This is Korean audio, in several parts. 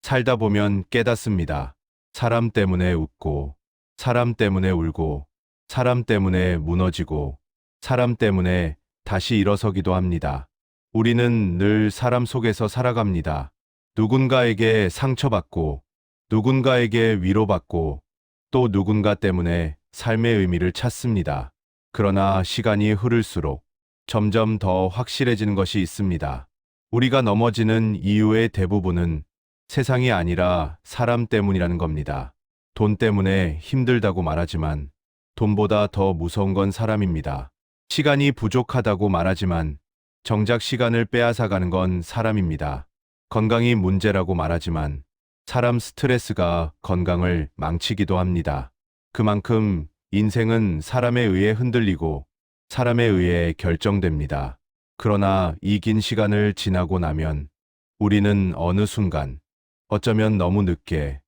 살다 보면 깨닫습니다. 사람 때문에 웃고, 사람 때문에 울고, 사람 때문에 무너지고, 사람 때문에 다시 일어서기도 합니다. 우리는 늘 사람 속에서 살아갑니다. 누군가에게 상처받고, 누군가에게 위로받고, 또 누군가 때문에 삶의 의미를 찾습니다. 그러나 시간이 흐를수록 점점 더 확실해지는 것이 있습니다. 우리가 넘어지는 이유의 대부분은 세상이 아니라 사람 때문이라는 겁니다. 돈 때문에 힘들다고 말하지만 돈보다 더 무서운 건 사람입니다. 시간이 부족하다고 말하지만 정작 시간을 빼앗아가는 건 사람입니다. 건강이 문제라고 말하지만 사람 스트레스가 건강을 망치기도 합니다. 그만큼 인생은 사람에 의해 흔들리고 사람에 의해 결정됩니다. 그러나 이 긴 시간을 지나고 나면 우리는 어느 순간, 어쩌면 너무 늦게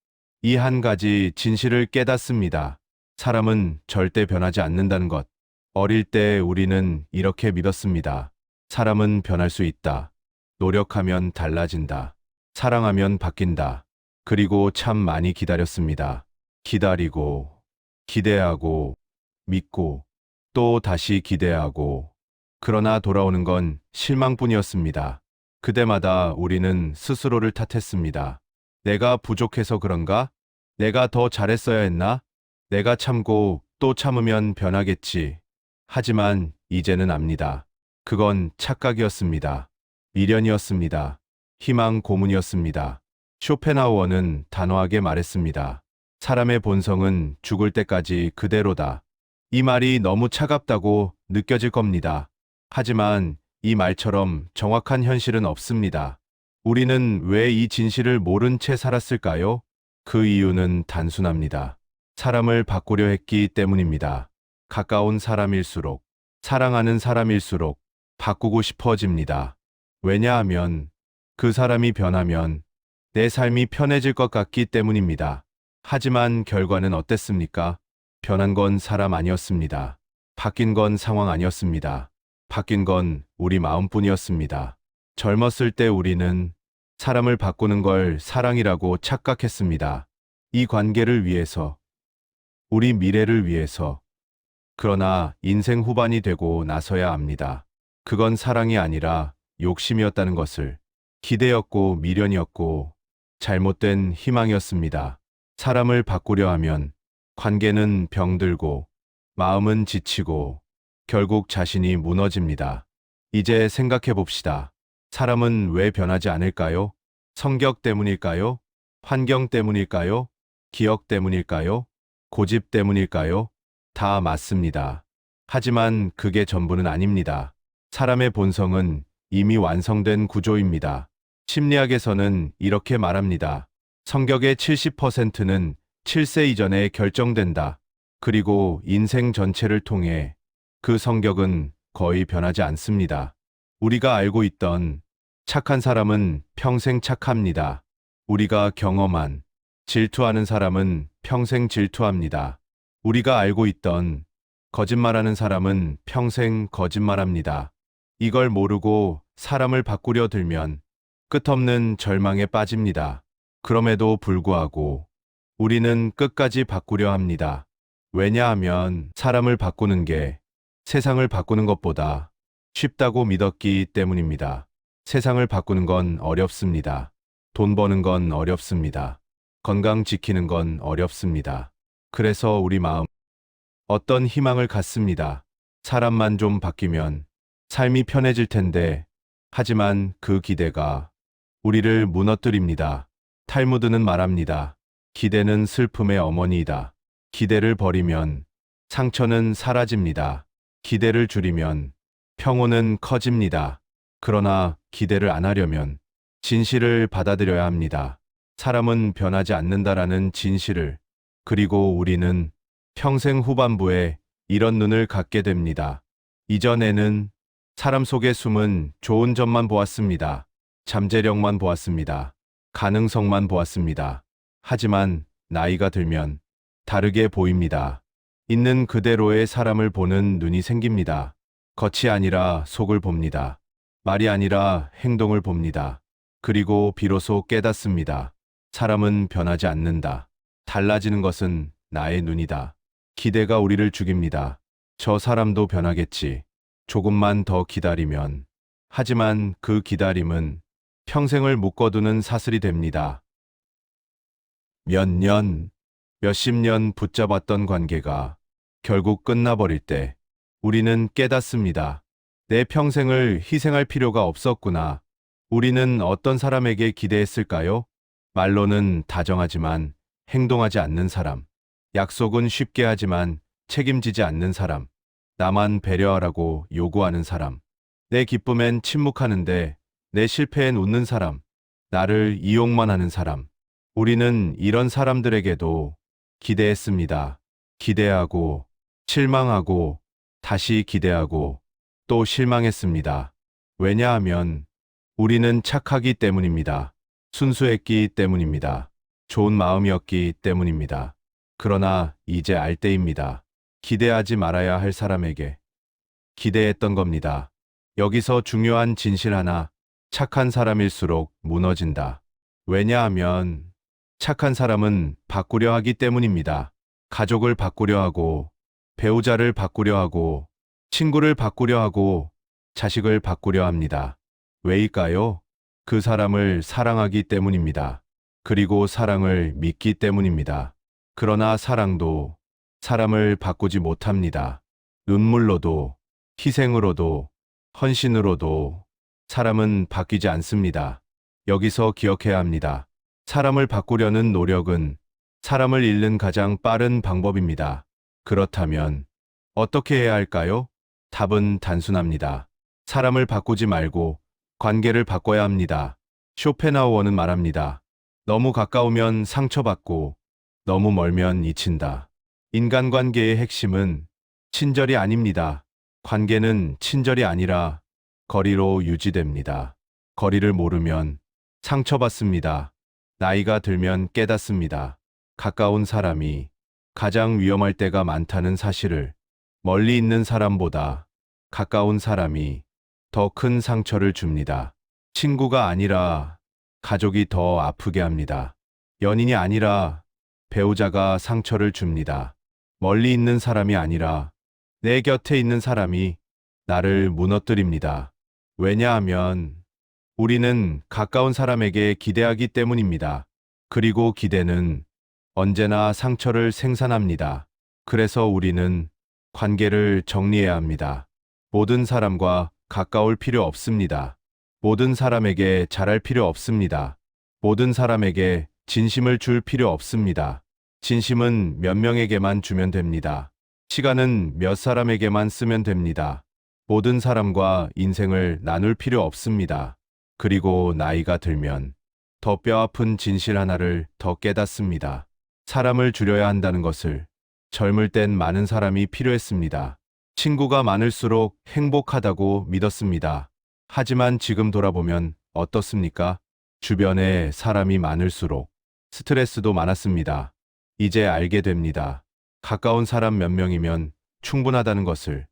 이 한 가지 진실을 깨닫습니다. 사람은 절대 변하지 않는다는 것. 어릴 때 우리는 이렇게 믿었습니다. 사람은 변할 수 있다. 노력하면 달라진다. 사랑하면 바뀐다. 그리고 참 많이 기다렸습니다. 기다리고, 기대하고, 믿고, 또 다시 기대하고, 그러나 돌아오는 건 실망뿐이었습니다. 그때마다 우리는 스스로를 탓했습니다. 내가 부족해서 그런가? 내가 더 잘했어야 했나? 내가 참고 또 참으면 변하겠지. 하지만 이제는 압니다. 그건 착각이었습니다. 미련이었습니다. 희망 고문이었습니다. 쇼펜하우어는 단호하게 말했습니다. 사람의 본성은 죽을 때까지 그대로다. 이 말이 너무 차갑다고 느껴질 겁니다. 하지만 이 말처럼 정확한 현실은 없습니다. 우리는 왜 이 진실을 모른 채 살았을까요? 그 이유는 단순합니다. 사람을 바꾸려 했기 때문입니다. 가까운 사람일수록, 사랑하는 사람일수록 바꾸고 싶어집니다. 왜냐하면 그 사람이 변하면 내 삶이 편해질 것 같기 때문입니다. 하지만 결과는 어땠습니까? 변한 건 사람 아니었습니다. 바뀐 건 상황 아니었습니다. 바뀐 건 우리 마음뿐이었습니다. 젊었을 때 우리는 사람을 바꾸는 걸 사랑이라고 착각했습니다. 이 관계를 위해서, 우리 미래를 위해서. 그러나 인생 후반이 되고 나서야 압니다. 그건 사랑이 아니라 욕심이었다는 것을. 기대였고 미련이었고 잘못된 희망이었습니다. 사람을 바꾸려 하면 관계는 병들고 마음은 지치고 결국 자신이 무너집니다. 이제 생각해 봅시다. 사람은 왜 변하지 않을까요? 성격 때문일까요? 환경 때문일까요? 기억 때문일까요? 고집 때문일까요? 다 맞습니다. 하지만 그게 전부는 아닙니다. 사람의 본성은 이미 완성된 구조입니다. 심리학에서는 이렇게 말합니다. 성격의 70%는 7세 이전에 결정된다. 그리고 인생 전체를 통해 그 성격은 거의 변하지 않습니다. 우리가 알고 있던 착한 사람은 평생 착합니다. 우리가 경험한 질투하는 사람은 평생 질투합니다. 우리가 알고 있던 거짓말하는 사람은 평생 거짓말합니다. 이걸 모르고 사람을 바꾸려 들면 끝없는 절망에 빠집니다. 그럼에도 불구하고 우리는 끝까지 바꾸려 합니다. 왜냐하면 사람을 바꾸는 게 세상을 바꾸는 것보다 쉽다고 믿었기 때문입니다. 세상을 바꾸는 건 어렵습니다. 돈 버는 건 어렵습니다. 건강 지키는 건 어렵습니다. 그래서 우리 마음 어떤 희망을 갖습니다. 사람만 좀 바뀌면 삶이 편해질 텐데, 하지만 그 기대가 우리를 무너뜨립니다. 탈무드는 말합니다. 기대는 슬픔의 어머니이다. 기대를 버리면 상처는 사라집니다. 기대를 줄이면 평온은 커집니다. 그러나 기대를 안 하려면 진실을 받아들여야 합니다. 사람은 변하지 않는다라는 진실을. 그리고 우리는 평생 후반부에 이런 눈을 갖게 됩니다. 이전에는 사람 속에 숨은 좋은 점만 보았습니다. 잠재력만 보았습니다. 가능성만 보았습니다. 하지만 나이가 들면 다르게 보입니다. 있는 그대로의 사람을 보는 눈이 생깁니다. 겉이 아니라 속을 봅니다. 말이 아니라 행동을 봅니다. 그리고 비로소 깨닫습니다. 사람은 변하지 않는다. 달라지는 것은 나의 눈이다. 기대가 우리를 죽입니다. 저 사람도 변하겠지. 조금만 더 기다리면. 하지만 그 기다림은 평생을 묶어두는 사슬이 됩니다. 몇 년, 몇십 년 붙잡았던 관계가 결국 끝나버릴 때 우리는 깨닫습니다. 내 평생을 희생할 필요가 없었구나. 우리는 어떤 사람에게 기대했을까요? 말로는 다정하지만 행동하지 않는 사람. 약속은 쉽게 하지만 책임지지 않는 사람. 나만 배려하라고 요구하는 사람. 내 기쁨엔 침묵하는데 내 실패엔 웃는 사람. 나를 이용만 하는 사람. 우리는 이런 사람들에게도 기대했습니다. 기대하고, 실망하고, 다시 기대하고, 또 실망했습니다. 왜냐하면 우리는 착하기 때문입니다. 순수했기 때문입니다. 좋은 마음이었기 때문입니다. 그러나 이제 알 때입니다. 기대하지 말아야 할 사람에게 기대했던 겁니다. 여기서 중요한 진실 하나, 착한 사람일수록 무너진다. 왜냐하면 착한 사람은 바꾸려 하기 때문입니다. 가족을 바꾸려 하고, 배우자를 바꾸려 하고, 친구를 바꾸려 하고, 자식을 바꾸려 합니다. 왜일까요? 그 사람을 사랑하기 때문입니다. 그리고 사랑을 믿기 때문입니다. 그러나 사랑도 사람을 바꾸지 못합니다. 눈물로도, 희생으로도, 헌신으로도 사람은 바뀌지 않습니다. 여기서 기억해야 합니다. 사람을 바꾸려는 노력은 사람을 잃는 가장 빠른 방법입니다. 그렇다면 어떻게 해야 할까요? 답은 단순합니다. 사람을 바꾸지 말고 관계를 바꿔야 합니다. 쇼펜하우어는 말합니다. 너무 가까우면 상처받고 너무 멀면 잊힌다. 인간관계의 핵심은 친절이 아닙니다. 관계는 친절이 아니라 거리로 유지됩니다. 거리를 모르면 상처받습니다. 나이가 들면 깨닫습니다. 가까운 사람이 가장 위험할 때가 많다는 사실을. 멀리 있는 사람보다 가까운 사람이 더 큰 상처를 줍니다. 친구가 아니라 가족이 더 아프게 합니다. 연인이 아니라 배우자가 상처를 줍니다. 멀리 있는 사람이 아니라 내 곁에 있는 사람이 나를 무너뜨립니다. 왜냐하면 우리는 가까운 사람에게 기대하기 때문입니다. 그리고 기대는 언제나 상처를 생산합니다. 그래서 우리는 관계를 정리해야 합니다. 모든 사람과 가까울 필요 없습니다. 모든 사람에게 잘할 필요 없습니다. 모든 사람에게 진심을 줄 필요 없습니다. 진심은 몇 명에게만 주면 됩니다. 시간은 몇 사람에게만 쓰면 됩니다. 모든 사람과 인생을 나눌 필요 없습니다. 그리고 나이가 들면 더 뼈아픈 진실 하나를 더 깨닫습니다. 사람을 줄여야 한다는 것을. 젊을 땐 많은 사람이 필요했습니다. 친구가 많을수록 행복하다고 믿었습니다. 하지만 지금 돌아보면 어떻습니까? 주변에 사람이 많을수록 스트레스도 많았습니다. 이제 알게 됩니다. 가까운 사람 몇 명이면 충분하다는 것을.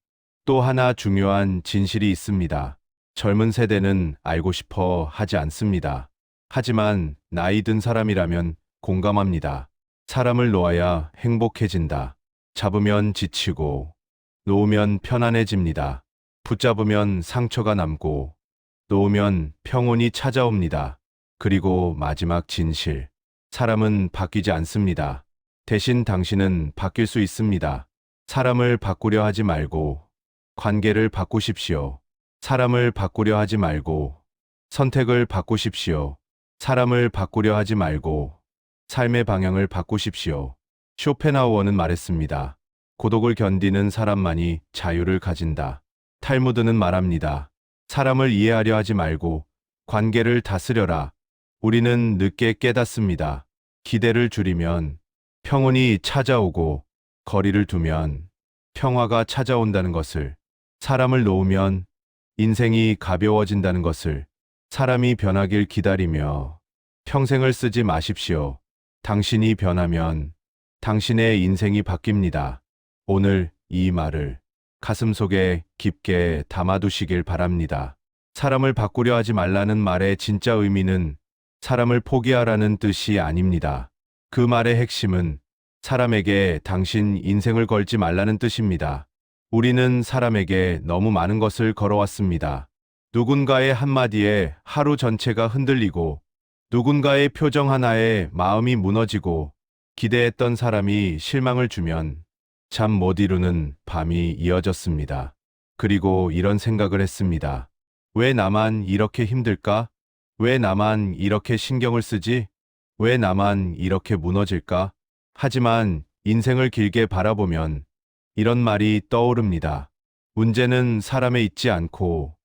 또 하나 중요한 진실이 있습니다. 젊은 세대는 알고 싶어 하지 않습니다. 하지만 나이 든 사람이라면 공감합니다. 사람을 놓아야 행복해진다. 잡으면 지치고, 놓으면 편안해집니다. 붙잡으면 상처가 남고, 놓으면 평온이 찾아옵니다. 그리고 마지막 진실. 사람은 바뀌지 않습니다. 대신 당신은 바뀔 수 있습니다. 사람을 바꾸려 하지 말고, 관계를 바꾸십시오. 사람을 바꾸려 하지 말고, 선택을 바꾸십시오. 사람을 바꾸려 하지 말고, 삶의 방향을 바꾸십시오. 쇼펜하우어는 말했습니다. 고독을 견디는 사람만이 자유를 가진다. 탈무드는 말합니다. 사람을 이해하려 하지 말고 관계를 다스려라. 우리는 늦게 깨닫습니다. 기대를 줄이면 평온이 찾아오고 거리를 두면 평화가 찾아온다는 것을. 사람을 놓으면 인생이 가벼워진다는 것을. 사람이 변하길 기다리며 평생을 쓰지 마십시오. 당신이 변하면 당신의 인생이 바뀝니다. 오늘 이 말을 가슴속에 깊게 담아두시길 바랍니다. 사람을 바꾸려 하지 말라는 말의 진짜 의미는 사람을 포기하라는 뜻이 아닙니다. 그 말의 핵심은 사람에게 당신 인생을 걸지 말라는 뜻입니다. 우리는 사람에게 너무 많은 것을 걸어왔습니다. 누군가의 한마디에 하루 전체가 흔들리고, 누군가의 표정 하나에 마음이 무너지고, 기대했던 사람이 실망을 주면 잠 못 이루는 밤이 이어졌습니다. 그리고 이런 생각을 했습니다. 왜 나만 이렇게 힘들까? 왜 나만 이렇게 신경을 쓰지? 왜 나만 이렇게 무너질까? 하지만 인생을 길게 바라보면 이런 말이 떠오릅니다. 문제는 사람에 있지 않고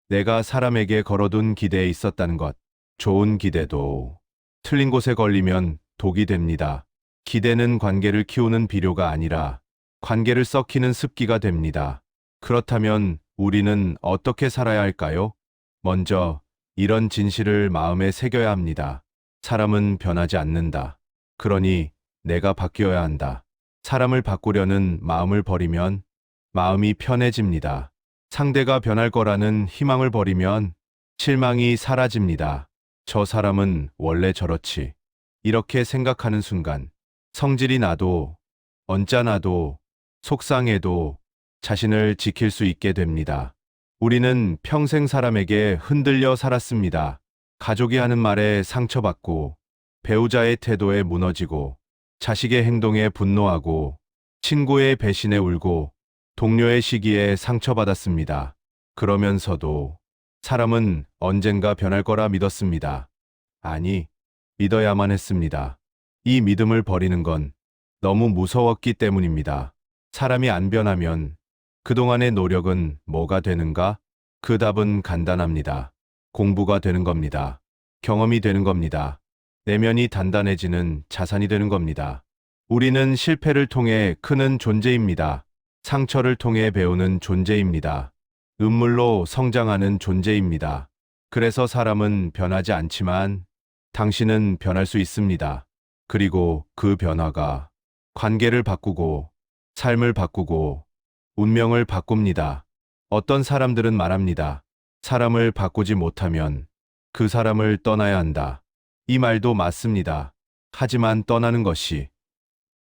내가 사람에게 걸어둔 기대에 있었다는 것. 좋은 기대도 틀린 곳에 걸리면 독이 됩니다. 기대는 관계를 키우는 비료가 아니라 관계를 썩히는 습기가 됩니다. 그렇다면 우리는 어떻게 살아야 할까요? 먼저 이런 진실을 마음에 새겨야 합니다. 사람은 변하지 않는다. 그러니 내가 바뀌어야 한다. 사람을 바꾸려는 마음을 버리면 마음이 편해집니다. 상대가 변할 거라는 희망을 버리면 실망이 사라집니다. 저 사람은 원래 저렇지. 이렇게 생각하는 순간 성질이 나도, 언짢아도, 속상해도 자신을 지킬 수 있게 됩니다. 우리는 평생 사람에게 흔들려 살았습니다. 가족이 하는 말에 상처받고, 배우자의 태도에 무너지고, 자식의 행동에 분노하고, 친구의 배신에 울고, 동료의 시기에 상처받았습니다. 그러면서도 사람은 언젠가 변할 거라 믿었습니다. 아니, 믿어야만 했습니다. 이 믿음을 버리는 건 너무 무서웠기 때문입니다. 사람이 안 변하면 그동안의 노력은 뭐가 되는가? 그 답은 간단합니다. 공부가 되는 겁니다. 경험이 되는 겁니다. 내면이 단단해지는 자산이 되는 겁니다. 우리는 실패를 통해 크는 존재입니다. 상처를 통해 배우는 존재입니다. 눈물로 성장하는 존재입니다. 그래서 사람은 변하지 않지만 당신은 변할 수 있습니다. 그리고 그 변화가 관계를 바꾸고 삶을 바꾸고 운명을 바꿉니다. 어떤 사람들은 말합니다. 사람을 바꾸지 못하면 그 사람을 떠나야 한다. 이 말도 맞습니다. 하지만 떠나는 것이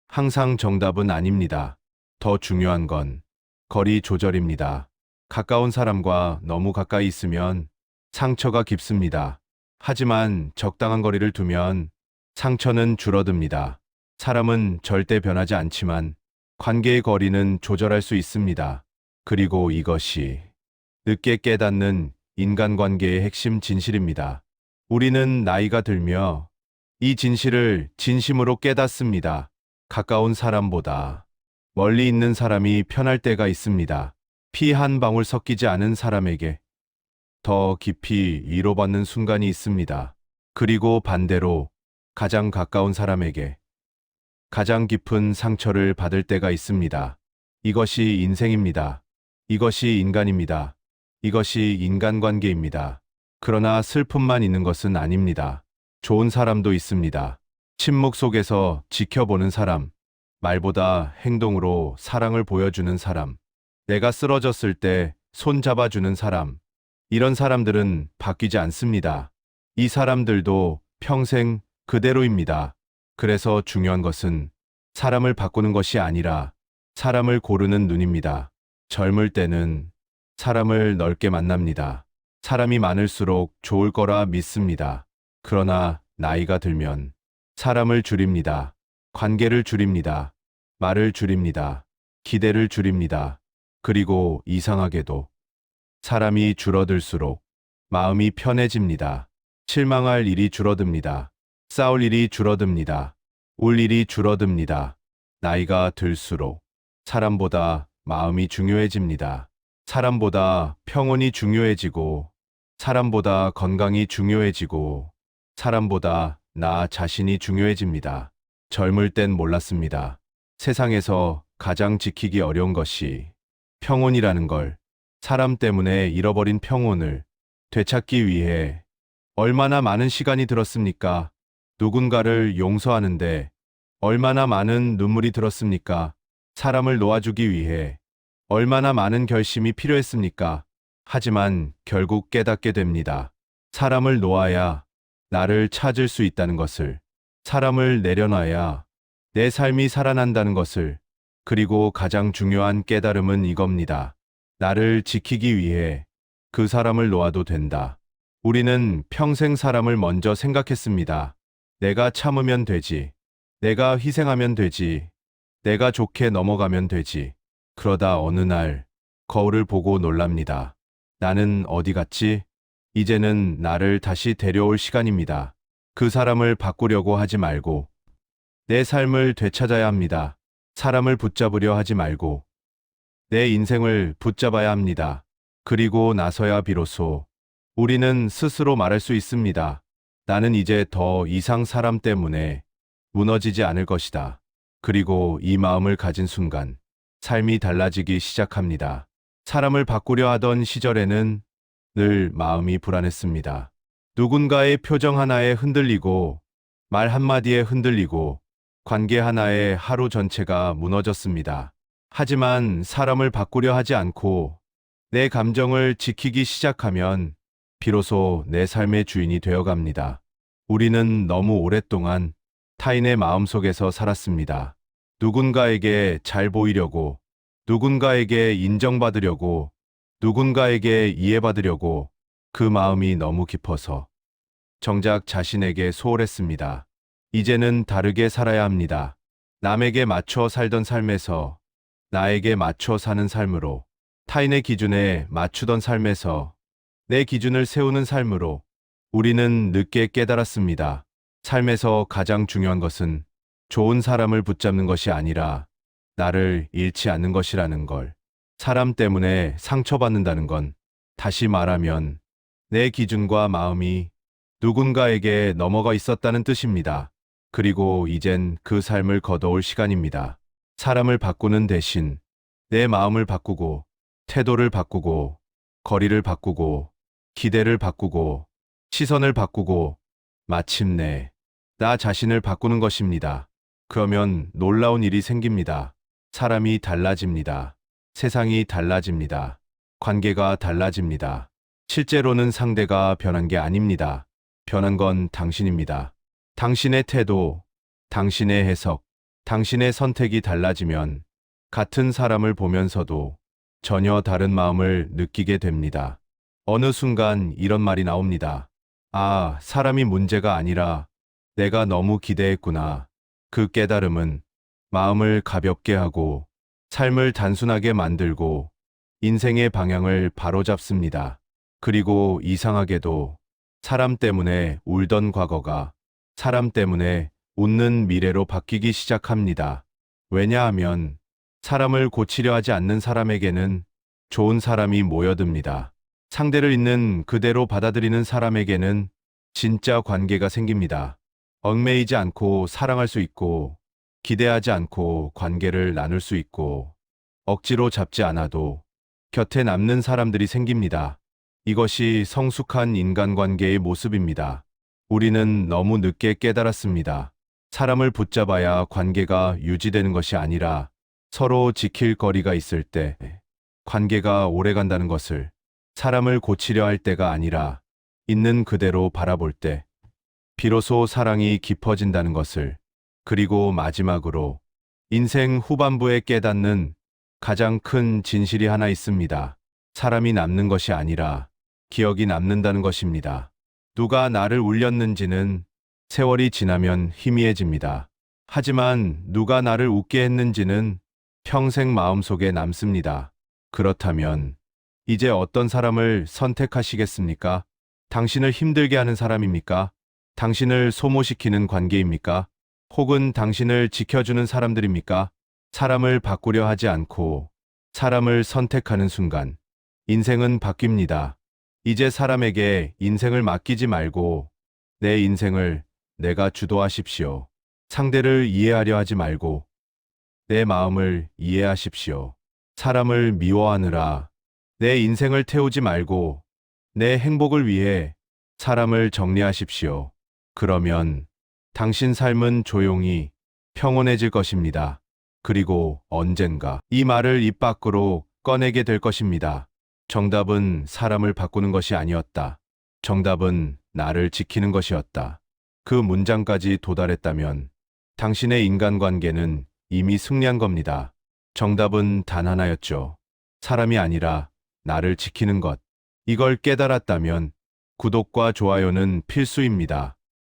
항상 정답은 아닙니다. 더 중요한 건 거리 조절입니다. 가까운 사람과 너무 가까이 있으면 상처가 깊습니다. 하지만 적당한 거리를 두면 상처는 줄어듭니다. 사람은 절대 변하지 않지만 관계의 거리는 조절할 수 있습니다. 그리고 이것이 늦게 깨닫는 인간관계의 핵심 진실입니다. 우리는 나이가 들며 이 진실을 진심으로 깨닫습니다. 가까운 사람보다 멀리 있는 사람이 편할 때가 있습니다. 피 한 방울 섞이지 않은 사람에게 더 깊이 위로받는 순간이 있습니다. 그리고 반대로 가장 가까운 사람에게 가장 깊은 상처를 받을 때가 있습니다. 이것이 인생입니다. 이것이 인간입니다. 이것이 인간관계입니다. 그러나 슬픔만 있는 것은 아닙니다. 좋은 사람도 있습니다. 침묵 속에서 지켜보는 사람, 말보다 행동으로 사랑을 보여주는 사람, 내가 쓰러졌을 때 손 잡아주는 사람, 이런 사람들은 바뀌지 않습니다. 이 사람들도 평생 그대로입니다. 그래서 중요한 것은 사람을 바꾸는 것이 아니라 사람을 고르는 눈입니다. 젊을 때는 사람을 넓게 만납니다. 사람이 많을수록 좋을 거라 믿습니다. 그러나 나이가 들면 사람을 줄입니다. 관계를 줄입니다. 말을 줄입니다. 기대를 줄입니다. 그리고 이상하게도 사람이 줄어들수록 마음이 편해집니다. 실망할 일이 줄어듭니다. 싸울 일이 줄어듭니다. 울 일이 줄어듭니다. 나이가 들수록 사람보다 마음이 중요해집니다. 사람보다 평온이 중요해지고, 사람보다 건강이 중요해지고, 사람보다 나 자신이 중요해집니다. 젊을 땐 몰랐습니다. 세상에서 가장 지키기 어려운 것이 평온이라는 걸, 사람 때문에 잃어버린 평온을 되찾기 위해 얼마나 많은 시간이 들었습니까? 누군가를 용서하는데 얼마나 많은 눈물이 들었습니까? 사람을 놓아주기 위해 얼마나 많은 결심이 필요했습니까? 하지만 결국 깨닫게 됩니다. 사람을 놓아야 나를 찾을 수 있다는 것을, 사람을 내려놔야 내 삶이 살아난다는 것을, 그리고 가장 중요한 깨달음은 이겁니다. 나를 지키기 위해 그 사람을 놓아도 된다. 우리는 평생 사람을 먼저 생각했습니다. 내가 참으면 되지. 내가 희생하면 되지. 내가 좋게 넘어가면 되지. 그러다 어느 날 거울을 보고 놀랍니다. 나는 어디 갔지? 이제는 나를 다시 데려올 시간입니다. 그 사람을 바꾸려고 하지 말고 내 삶을 되찾아야 합니다. 사람을 붙잡으려 하지 말고 내 인생을 붙잡아야 합니다. 그리고 나서야 비로소 우리는 스스로 말할 수 있습니다. 나는 이제 더 이상 사람 때문에 무너지지 않을 것이다. 그리고 이 마음을 가진 순간 삶이 달라지기 시작합니다. 사람을 바꾸려 하던 시절에는 늘 마음이 불안했습니다. 누군가의 표정 하나에 흔들리고 말 한마디에 흔들리고 관계 하나에 하루 전체가 무너졌습니다. 하지만 사람을 바꾸려 하지 않고 내 감정을 지키기 시작하면 비로소 내 삶의 주인이 되어갑니다. 우리는 너무 오랫동안 타인의 마음속에서 살았습니다. 누군가에게 잘 보이려고, 누군가에게 인정받으려고, 누군가에게 이해받으려고 그 마음이 너무 깊어서 정작 자신에게 소홀했습니다. 이제는 다르게 살아야 합니다. 남에게 맞춰 살던 삶에서 나에게 맞춰 사는 삶으로, 타인의 기준에 맞추던 삶에서 내 기준을 세우는 삶으로. 우리는 늦게 깨달았습니다. 삶에서 가장 중요한 것은 좋은 사람을 붙잡는 것이 아니라 나를 잃지 않는 것이라는 걸. 사람 때문에 상처받는다는 건, 다시 말하면 내 기준과 마음이 누군가에게 넘어가 있었다는 뜻입니다. 그리고 이젠 그 삶을 걷어올 시간입니다. 사람을 바꾸는 대신 내 마음을 바꾸고, 태도를 바꾸고, 거리를 바꾸고, 기대를 바꾸고, 시선을 바꾸고, 마침내 나 자신을 바꾸는 것입니다. 그러면 놀라운 일이 생깁니다. 사람이 달라집니다. 세상이 달라집니다. 관계가 달라집니다. 실제로는 상대가 변한 게 아닙니다. 변한 건 당신입니다. 당신의 태도, 당신의 해석, 당신의 선택이 달라지면 같은 사람을 보면서도 전혀 다른 마음을 느끼게 됩니다. 어느 순간 이런 말이 나옵니다. 아, 사람이 문제가 아니라 내가 너무 기대했구나. 그 깨달음은 마음을 가볍게 하고 삶을 단순하게 만들고 인생의 방향을 바로잡습니다. 그리고 이상하게도 사람 때문에 울던 과거가 사람 때문에 웃는 미래로 바뀌기 시작합니다. 왜냐하면 사람을 고치려 하지 않는 사람에게는 좋은 사람이 모여듭니다. 상대를 있는 그대로 받아들이는 사람에게는 진짜 관계가 생깁니다. 얽매이지 않고 사랑할 수 있고, 기대하지 않고 관계를 나눌 수 있고, 억지로 잡지 않아도 곁에 남는 사람들이 생깁니다. 이것이 성숙한 인간관계의 모습입니다. 우리는 너무 늦게 깨달았습니다. 사람을 붙잡아야 관계가 유지되는 것이 아니라 서로 지킬 거리가 있을 때 관계가 오래간다는 것을, 사람을 고치려 할 때가 아니라 있는 그대로 바라볼 때 비로소 사랑이 깊어진다는 것을, 그리고 마지막으로 인생 후반부에 깨닫는 가장 큰 진실이 하나 있습니다. 사람이 남는 것이 아니라 기억이 남는다는 것입니다. 누가 나를 울렸는지는 세월이 지나면 희미해집니다. 하지만 누가 나를 웃게 했는지는 평생 마음속에 남습니다. 그렇다면 이제 어떤 사람을 선택하시겠습니까? 당신을 힘들게 하는 사람입니까? 당신을 소모시키는 관계입니까? 혹은 당신을 지켜주는 사람들입니까? 사람을 바꾸려 하지 않고 사람을 선택하는 순간 인생은 바뀝니다. 이제 사람에게 인생을 맡기지 말고 내 인생을 내가 주도하십시오. 상대를 이해하려 하지 말고 내 마음을 이해하십시오. 사람을 미워하느라 내 인생을 태우지 말고 내 행복을 위해 사람을 정리하십시오. 그러면 당신 삶은 조용히 평온해질 것입니다. 그리고 언젠가 이 말을 입 밖으로 꺼내게 될 것입니다. 정답은 사람을 바꾸는 것이 아니었다. 정답은 나를 지키는 것이었다. 그 문장까지 도달했다면 당신의 인간관계는 이미 승리한 겁니다. 정답은 단 하나였죠. 사람이 아니라 나를 지키는 것. 이걸 깨달았다면 구독과 좋아요는 필수입니다.